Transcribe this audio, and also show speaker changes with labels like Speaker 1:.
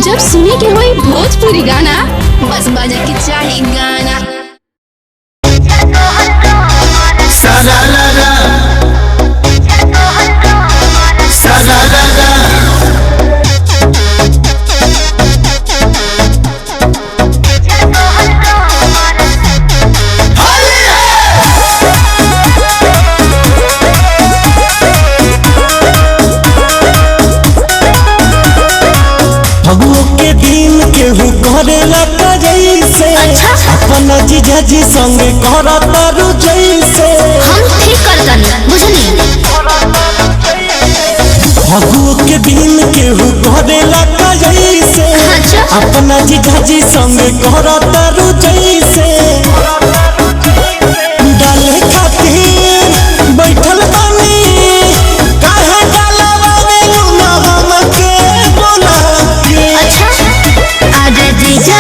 Speaker 1: जब सुने के होई भोजपुरी गाना बस बजे के चाही गाना।
Speaker 2: सारा लाला सारा लाला
Speaker 3: फगुओ के दिन केहू करेला जैसे अपना जीजा जी संगे करता रु जैसे
Speaker 1: हम ठीक करतनी बुझनी।
Speaker 3: फगुओ के दिन केहू करेला जैसे अपना जीजा जी संगे करता रु जैसे डाले खातिर बैठल बानी काहे डालवावे ना हमके बोला
Speaker 1: आज जीजा